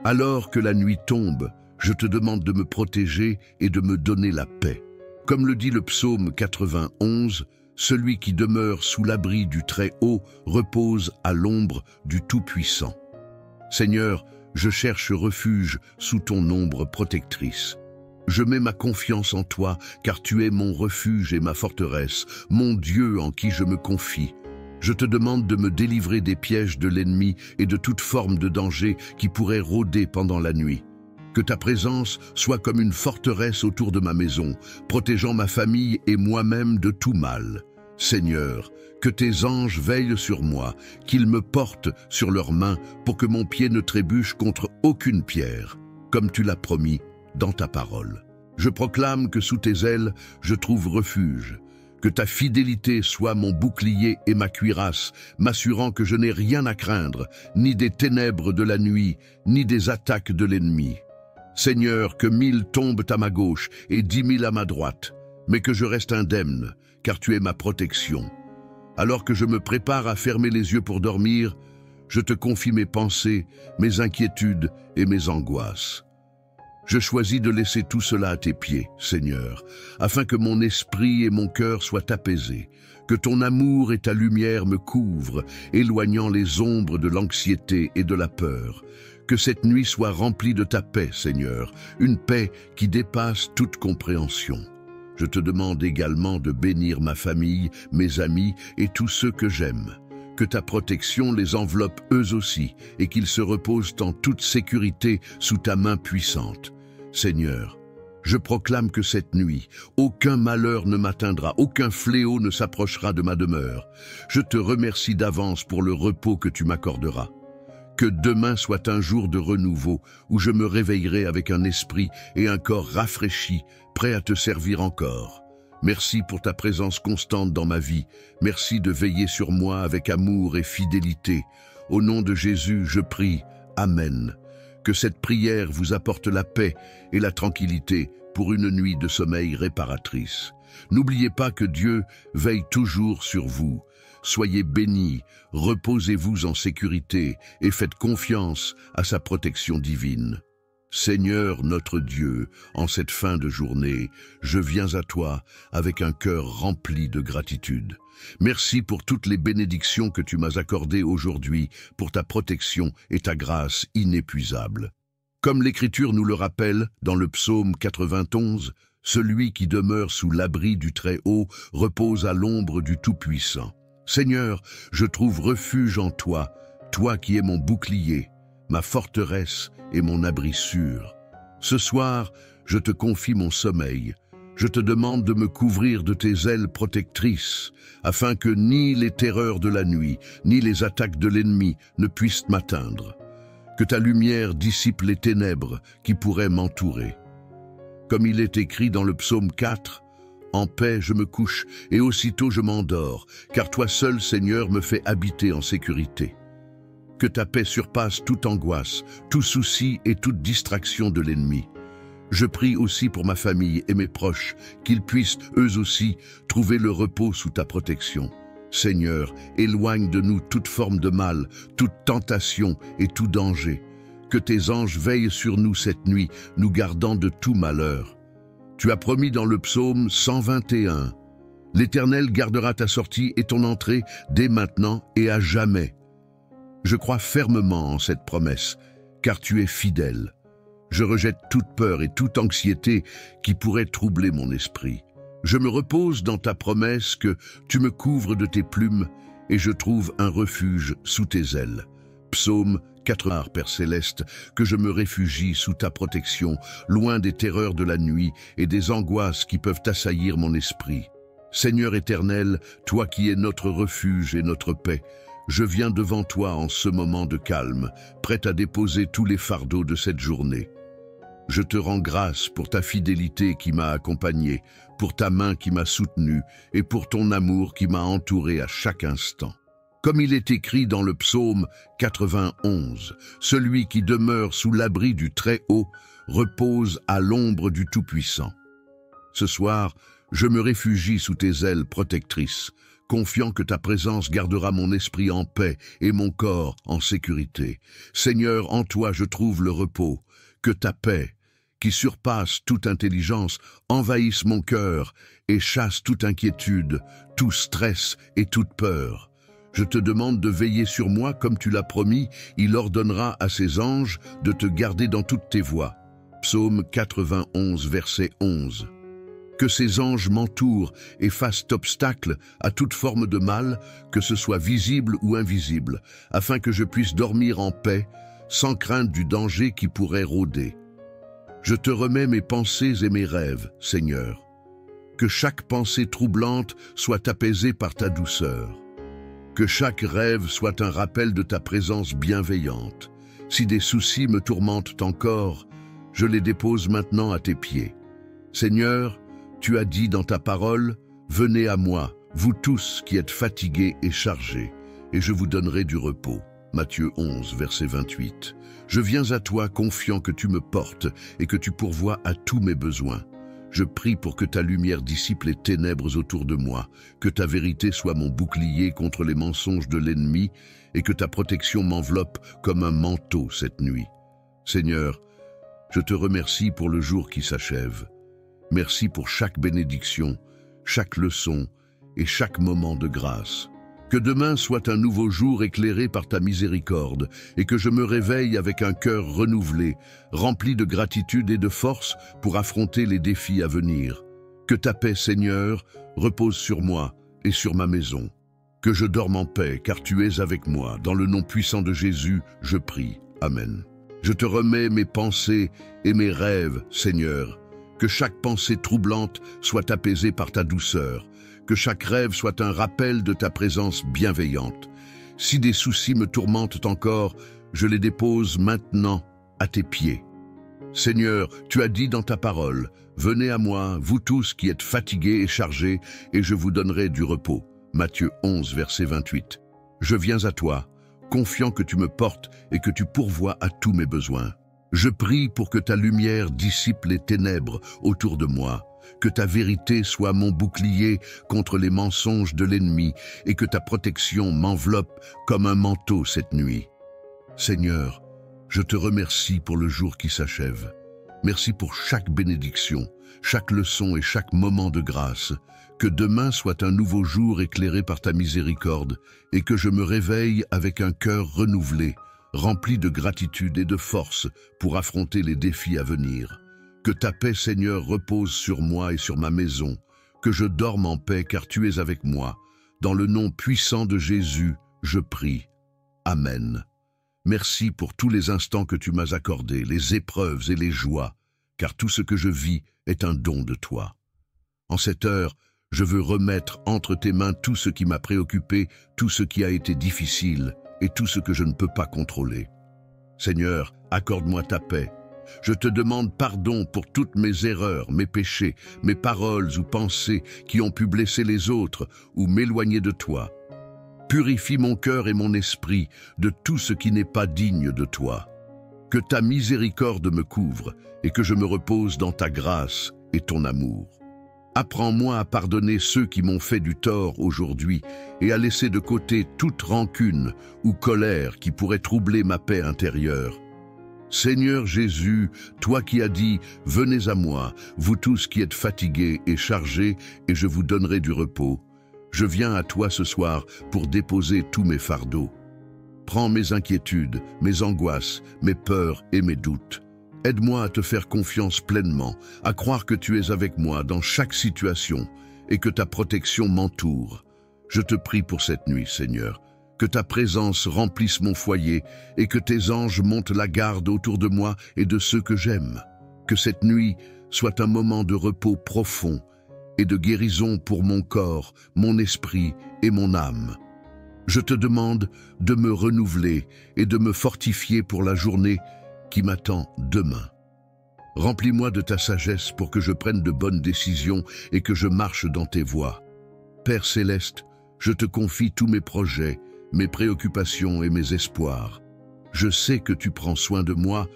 Alors que la nuit tombe, je te demande de me protéger et de me donner la paix. Comme le dit le psaume 91, celui qui demeure sous l'abri du Très-Haut repose à l'ombre du Tout-Puissant. Seigneur, je cherche refuge sous ton ombre protectrice. Je mets ma confiance en toi, car tu es mon refuge et ma forteresse, mon Dieu en qui je me confie. Je te demande de me délivrer des pièges de l'ennemi et de toute forme de danger qui pourrait rôder pendant la nuit. Que ta présence soit comme une forteresse autour de ma maison, protégeant ma famille et moi-même de tout mal. Seigneur, que tes anges veillent sur moi, qu'ils me portent sur leurs mains pour que mon pied ne trébuche contre aucune pierre, comme tu l'as promis dans ta parole. Je proclame que sous tes ailes, je trouve refuge. Que ta fidélité soit mon bouclier et ma cuirasse, m'assurant que je n'ai rien à craindre, ni des ténèbres de la nuit, ni des attaques de l'ennemi. Seigneur, que 1000 tombent à ma gauche et 10 000 à ma droite, mais que je reste indemne, car tu es ma protection. Alors que je me prépare à fermer les yeux pour dormir, je te confie mes pensées, mes inquiétudes et mes angoisses. Je choisis de laisser tout cela à tes pieds, Seigneur, afin que mon esprit et mon cœur soient apaisés, que ton amour et ta lumière me couvrent, éloignant les ombres de l'anxiété et de la peur. Que cette nuit soit remplie de ta paix, Seigneur, une paix qui dépasse toute compréhension. Je te demande également de bénir ma famille, mes amis et tous ceux que j'aime. Que ta protection les enveloppe eux aussi et qu'ils se reposent en toute sécurité sous ta main puissante. Seigneur, je proclame que cette nuit, aucun malheur ne m'atteindra, aucun fléau ne s'approchera de ma demeure. Je te remercie d'avance pour le repos que tu m'accorderas. Que demain soit un jour de renouveau où je me réveillerai avec un esprit et un corps rafraîchis, prêt à te servir encore. Merci pour ta présence constante dans ma vie. Merci de veiller sur moi avec amour et fidélité. Au nom de Jésus, je prie. Amen. Que cette prière vous apporte la paix et la tranquillité pour une nuit de sommeil réparatrice. N'oubliez pas que Dieu veille toujours sur vous. Soyez bénis, reposez-vous en sécurité et faites confiance à sa protection divine. Seigneur notre Dieu, en cette fin de journée, je viens à toi avec un cœur rempli de gratitude. Merci pour toutes les bénédictions que tu m'as accordées aujourd'hui, pour ta protection et ta grâce inépuisable. Comme l'Écriture nous le rappelle dans le psaume 91, celui qui demeure sous l'abri du Très-Haut repose à l'ombre du Tout-Puissant. Seigneur, je trouve refuge en toi, toi qui es mon bouclier, ma forteresse et mon abri sûr. Ce soir, je te confie mon sommeil. Je te demande de me couvrir de tes ailes protectrices, afin que ni les terreurs de la nuit, ni les attaques de l'ennemi ne puissent m'atteindre. Que ta lumière dissipe les ténèbres qui pourraient m'entourer. Comme il est écrit dans le psaume 4, « En paix je me couche, et aussitôt je m'endors, car toi seul, Seigneur, me fais habiter en sécurité. Que ta paix surpasse toute angoisse, tout souci et toute distraction de l'ennemi. Je prie aussi pour ma famille et mes proches, qu'ils puissent, eux aussi, trouver le repos sous ta protection. Seigneur, éloigne de nous toute forme de mal, toute tentation et tout danger. Que tes anges veillent sur nous cette nuit, nous gardant de tout malheur. Tu as promis dans le psaume 121, « L'Éternel gardera ta sortie et ton entrée dès maintenant et à jamais. » Je crois fermement en cette promesse, car tu es fidèle. Je rejette toute peur et toute anxiété qui pourrait troubler mon esprit. Je me repose dans ta promesse que tu me couvres de tes plumes et je trouve un refuge sous tes ailes. Psaume 80, Père céleste, que je me réfugie sous ta protection, loin des terreurs de la nuit et des angoisses qui peuvent assaillir mon esprit. Seigneur éternel, toi qui es notre refuge et notre paix, je viens devant toi en ce moment de calme, prêt à déposer tous les fardeaux de cette journée. Je te rends grâce pour ta fidélité qui m'a accompagné, pour ta main qui m'a soutenu et pour ton amour qui m'a entouré à chaque instant. Comme il est écrit dans le psaume 91, « Celui qui demeure sous l'abri du Très-Haut repose à l'ombre du Tout-Puissant. » Ce soir, je me réfugie sous tes ailes protectrices, confiant que ta présence gardera mon esprit en paix et mon corps en sécurité. Seigneur, en toi je trouve le repos. Que ta paix, qui surpasse toute intelligence, envahisse mon cœur et chasse toute inquiétude, tout stress et toute peur. Je te demande de veiller sur moi comme tu l'as promis, il ordonnera à ses anges de te garder dans toutes tes voies. Psaume 91, verset 11. Que ces anges m'entourent et fassent obstacle à toute forme de mal, que ce soit visible ou invisible, afin que je puisse dormir en paix, sans crainte du danger qui pourrait rôder. Je te remets mes pensées et mes rêves, Seigneur. Que chaque pensée troublante soit apaisée par ta douceur. Que chaque rêve soit un rappel de ta présence bienveillante. Si des soucis me tourmentent encore, je les dépose maintenant à tes pieds. Seigneur, tu as dit dans ta parole, « Venez à moi, vous tous qui êtes fatigués et chargés, et je vous donnerai du repos. » Matthieu 11, verset 28. Je viens à toi confiant que tu me portes et que tu pourvois à tous mes besoins. Je prie pour que ta lumière dissipe les ténèbres autour de moi, que ta vérité soit mon bouclier contre les mensonges de l'ennemi et que ta protection m'enveloppe comme un manteau cette nuit. Seigneur, je te remercie pour le jour qui s'achève. Merci pour chaque bénédiction, chaque leçon et chaque moment de grâce. Que demain soit un nouveau jour éclairé par ta miséricorde et que je me réveille avec un cœur renouvelé, rempli de gratitude et de force pour affronter les défis à venir. Que ta paix, Seigneur, repose sur moi et sur ma maison. Que je dorme en paix, car tu es avec moi. Dans le nom puissant de Jésus, je prie. Amen. Je te remets mes pensées et mes rêves, Seigneur. Que chaque pensée troublante soit apaisée par ta douceur. Que chaque rêve soit un rappel de ta présence bienveillante. Si des soucis me tourmentent encore, je les dépose maintenant à tes pieds. Seigneur, tu as dit dans ta parole, « Venez à moi, vous tous qui êtes fatigués et chargés, et je vous donnerai du repos. » Matthieu 11, verset 28. Je viens à toi, confiant que tu me portes et que tu pourvois à tous mes besoins. Je prie pour que ta lumière dissipe les ténèbres autour de moi, que ta vérité soit mon bouclier contre les mensonges de l'ennemi et que ta protection m'enveloppe comme un manteau cette nuit. Seigneur, je te remercie pour le jour qui s'achève. Merci pour chaque bénédiction, chaque leçon et chaque moment de grâce. Que demain soit un nouveau jour éclairé par ta miséricorde et que je me réveille avec un cœur renouvelé, rempli de gratitude et de force pour affronter les défis à venir. Que ta paix, Seigneur, repose sur moi et sur ma maison, que je dorme en paix car tu es avec moi. Dans le nom puissant de Jésus, je prie. Amen. Merci pour tous les instants que tu m'as accordés, les épreuves et les joies, car tout ce que je vis est un don de toi. En cette heure, je veux remettre entre tes mains tout ce qui m'a préoccupé, tout ce qui a été difficile et tout ce que je ne peux pas contrôler. Seigneur, accorde-moi ta paix. Je te demande pardon pour toutes mes erreurs, mes péchés, mes paroles ou pensées qui ont pu blesser les autres ou m'éloigner de toi. Purifie mon cœur et mon esprit de tout ce qui n'est pas digne de toi. Que ta miséricorde me couvre et que je me repose dans ta grâce et ton amour. Apprends-moi à pardonner ceux qui m'ont fait du tort aujourd'hui et à laisser de côté toute rancune ou colère qui pourrait troubler ma paix intérieure. Seigneur Jésus, toi qui as dit « Venez à moi, vous tous qui êtes fatigués et chargés, et je vous donnerai du repos ». Je viens à toi ce soir pour déposer tous mes fardeaux. Prends mes inquiétudes, mes angoisses, mes peurs et mes doutes. Aide-moi à te faire confiance pleinement, à croire que tu es avec moi dans chaque situation et que ta protection m'entoure. Je te prie pour cette nuit, Seigneur, que ta présence remplisse mon foyer et que tes anges montent la garde autour de moi et de ceux que j'aime. Que cette nuit soit un moment de repos profond et de guérison pour mon corps, mon esprit et mon âme. Je te demande de me renouveler et de me fortifier pour la journée qui m'attend demain. Remplis-moi de ta sagesse pour que je prenne de bonnes décisions et que je marche dans tes voies. Père céleste, je te confie tous mes projets, mes préoccupations et mes espoirs. Je sais que tu prends soin de moi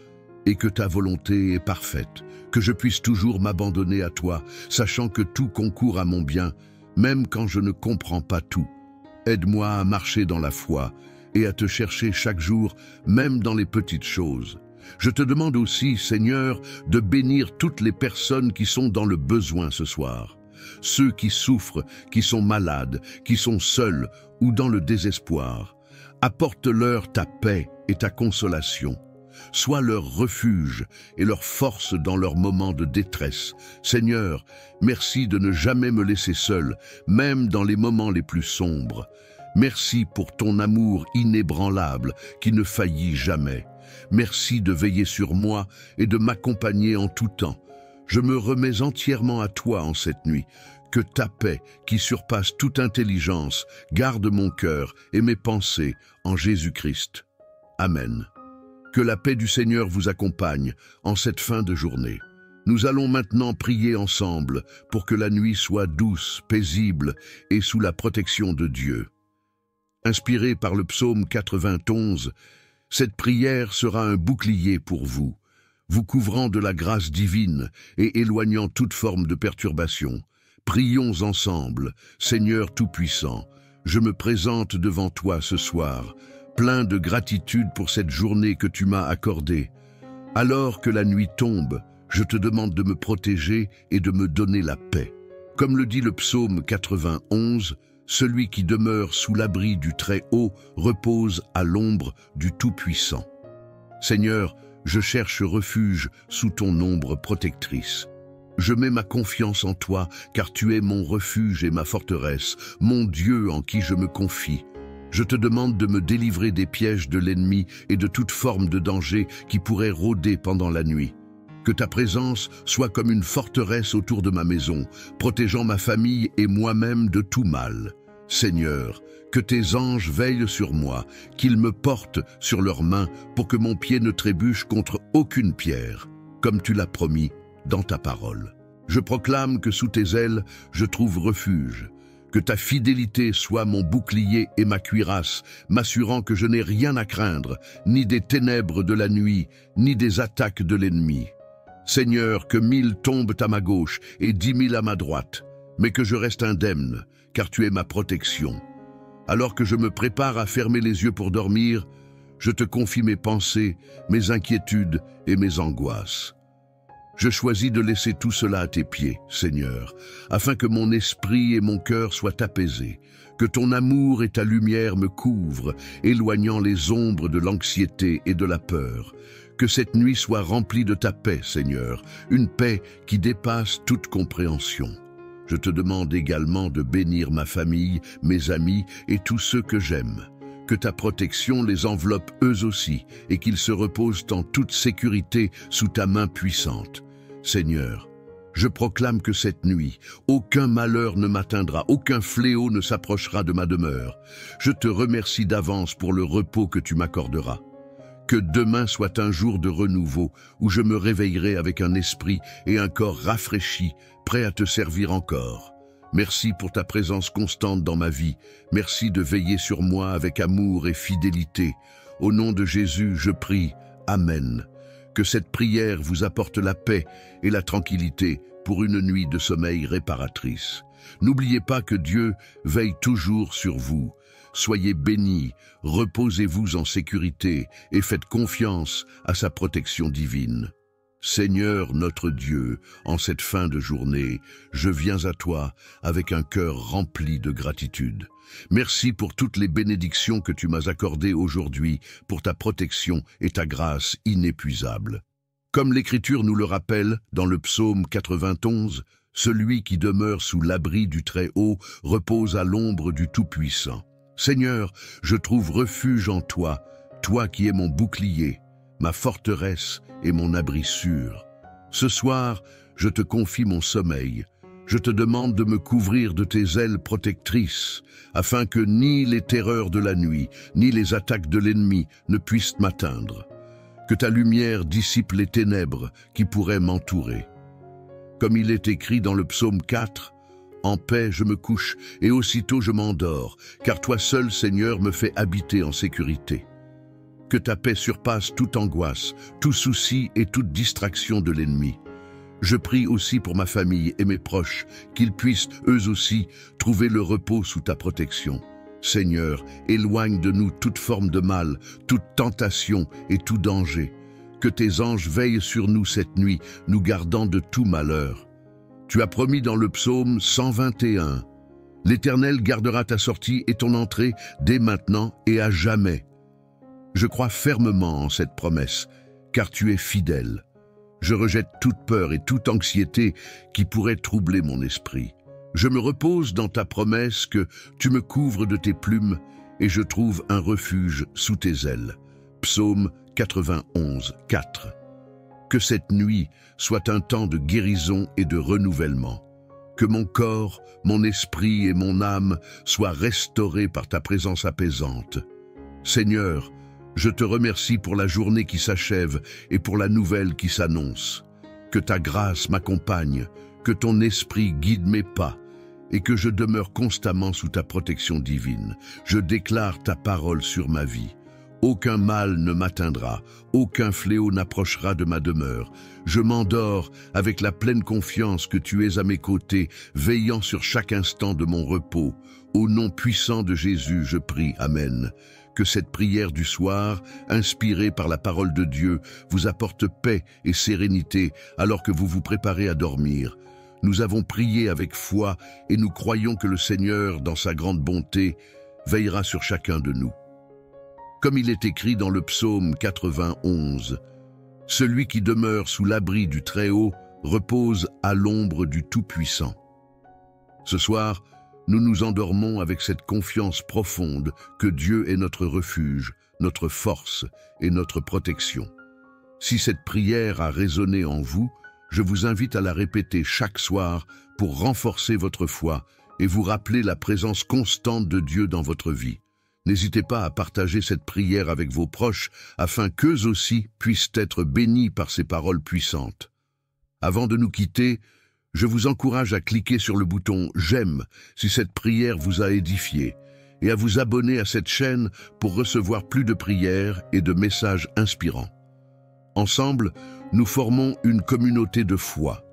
et que ta volonté est parfaite, que je puisse toujours m'abandonner à toi, sachant que tout concourt à mon bien, même quand je ne comprends pas tout. Aide-moi à marcher dans la foi et à te chercher chaque jour, même dans les petites choses. Je te demande aussi, Seigneur, de bénir toutes les personnes qui sont dans le besoin ce soir. Ceux qui souffrent, qui sont malades, qui sont seuls ou dans le désespoir. Apporte-leur ta paix et ta consolation. Sois leur refuge et leur force dans leurs moments de détresse. Seigneur, merci de ne jamais me laisser seul, même dans les moments les plus sombres. Merci pour ton amour inébranlable qui ne faillit jamais. Merci de veiller sur moi et de m'accompagner en tout temps. Je me remets entièrement à toi en cette nuit. Que ta paix, qui surpasse toute intelligence, garde mon cœur et mes pensées en Jésus-Christ. Amen. Que la paix du Seigneur vous accompagne en cette fin de journée. Nous allons maintenant prier ensemble pour que la nuit soit douce, paisible et sous la protection de Dieu. Inspiré par le psaume 91, cette prière sera un bouclier pour vous, vous couvrant de la grâce divine et éloignant toute forme de perturbation. Prions ensemble, Seigneur Tout-Puissant, je me présente devant toi ce soir, plein de gratitude pour cette journée que tu m'as accordée. Alors que la nuit tombe, je te demande de me protéger et de me donner la paix. Comme le dit le psaume 91, celui qui demeure sous l'abri du Très-Haut repose à l'ombre du Tout-Puissant. Seigneur, je cherche refuge sous ton ombre protectrice. Je mets ma confiance en toi, car tu es mon refuge et ma forteresse, mon Dieu en qui je me confie. Je te demande de me délivrer des pièges de l'ennemi et de toute forme de danger qui pourrait rôder pendant la nuit. Que ta présence soit comme une forteresse autour de ma maison, protégeant ma famille et moi-même de tout mal. Seigneur, que tes anges veillent sur moi, qu'ils me portent sur leurs mains pour que mon pied ne trébuche contre aucune pierre, comme tu l'as promis dans ta parole. Je proclame que sous tes ailes, je trouve refuge. Que ta fidélité soit mon bouclier et ma cuirasse, m'assurant que je n'ai rien à craindre, ni des ténèbres de la nuit, ni des attaques de l'ennemi. Seigneur, que 1000 tombent à ma gauche et 10 000 à ma droite, mais que je reste indemne, car tu es ma protection. Alors que je me prépare à fermer les yeux pour dormir, je te confie mes pensées, mes inquiétudes et mes angoisses. Je choisis de laisser tout cela à tes pieds, Seigneur, afin que mon esprit et mon cœur soient apaisés, que ton amour et ta lumière me couvrent, éloignant les ombres de l'anxiété et de la peur. Que cette nuit soit remplie de ta paix, Seigneur, une paix qui dépasse toute compréhension. Je te demande également de bénir ma famille, mes amis et tous ceux que j'aime. Que ta protection les enveloppe eux aussi et qu'ils se reposent en toute sécurité sous ta main puissante. Seigneur, je proclame que cette nuit, aucun malheur ne m'atteindra, aucun fléau ne s'approchera de ma demeure. Je te remercie d'avance pour le repos que tu m'accorderas. Que demain soit un jour de renouveau, où je me réveillerai avec un esprit et un corps rafraîchis, prêt à te servir encore. Merci pour ta présence constante dans ma vie. Merci de veiller sur moi avec amour et fidélité. Au nom de Jésus, je prie. Amen. Que cette prière vous apporte la paix et la tranquillité pour une nuit de sommeil réparatrice. N'oubliez pas que Dieu veille toujours sur vous. Soyez bénis, reposez-vous en sécurité et faites confiance à sa protection divine. Seigneur notre Dieu, en cette fin de journée, je viens à toi avec un cœur rempli de gratitude. Merci pour toutes les bénédictions que tu m'as accordées aujourd'hui, pour ta protection et ta grâce inépuisable. Comme l'Écriture nous le rappelle dans le psaume 91, celui qui demeure sous l'abri du Très-Haut repose à l'ombre du Tout-Puissant. Seigneur, je trouve refuge en toi, toi qui es mon bouclier, ma forteresse et mon abri sûr. Ce soir, je te confie mon sommeil. Je te demande de me couvrir de tes ailes protectrices, afin que ni les terreurs de la nuit, ni les attaques de l'ennemi ne puissent m'atteindre. Que ta lumière dissipe les ténèbres qui pourraient m'entourer. Comme il est écrit dans le psaume 4, « En paix je me couche et aussitôt je m'endors, car toi seul, Seigneur, me fais habiter en sécurité. » Que ta paix surpasse toute angoisse, tout souci et toute distraction de l'ennemi. Je prie aussi pour ma famille et mes proches, qu'ils puissent, eux aussi, trouver le repos sous ta protection. Seigneur, éloigne de nous toute forme de mal, toute tentation et tout danger. Que tes anges veillent sur nous cette nuit, nous gardant de tout malheur. Tu as promis dans le psaume 121, « L'Éternel gardera ta sortie et ton entrée dès maintenant et à jamais. » Je crois fermement en cette promesse, car tu es fidèle. Je rejette toute peur et toute anxiété qui pourrait troubler mon esprit. Je me repose dans ta promesse que tu me couvres de tes plumes et je trouve un refuge sous tes ailes. Psaume 91, 4. Que cette nuit soit un temps de guérison et de renouvellement. Que mon corps, mon esprit et mon âme soient restaurés par ta présence apaisante. Seigneur, je te remercie pour la journée qui s'achève et pour la nouvelle qui s'annonce. Que ta grâce m'accompagne, que ton esprit guide mes pas et que je demeure constamment sous ta protection divine. Je déclare ta parole sur ma vie. Aucun mal ne m'atteindra, aucun fléau n'approchera de ma demeure. Je m'endors avec la pleine confiance que tu es à mes côtés, veillant sur chaque instant de mon repos. Au nom puissant de Jésus, je prie. Amen. Que cette prière du soir, inspirée par la parole de Dieu, vous apporte paix et sérénité alors que vous vous préparez à dormir. Nous avons prié avec foi et nous croyons que le Seigneur, dans sa grande bonté, veillera sur chacun de nous. Comme il est écrit dans le psaume 91, « Celui qui demeure sous l'abri du Très-Haut repose à l'ombre du Tout-Puissant. » Ce soir, nous nous endormons avec cette confiance profonde que Dieu est notre refuge, notre force et notre protection. Si cette prière a résonné en vous, je vous invite à la répéter chaque soir pour renforcer votre foi et vous rappeler la présence constante de Dieu dans votre vie. N'hésitez pas à partager cette prière avec vos proches afin qu'eux aussi puissent être bénis par ces paroles puissantes. Avant de nous quitter, je vous encourage à cliquer sur le bouton « J'aime » si cette prière vous a édifié et à vous abonner à cette chaîne pour recevoir plus de prières et de messages inspirants. Ensemble, nous formons une communauté de foi,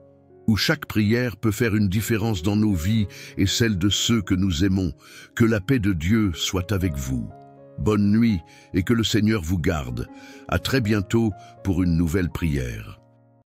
où chaque prière peut faire une différence dans nos vies et celle de ceux que nous aimons. Que la paix de Dieu soit avec vous. Bonne nuit et que le Seigneur vous garde. À très bientôt pour une nouvelle prière.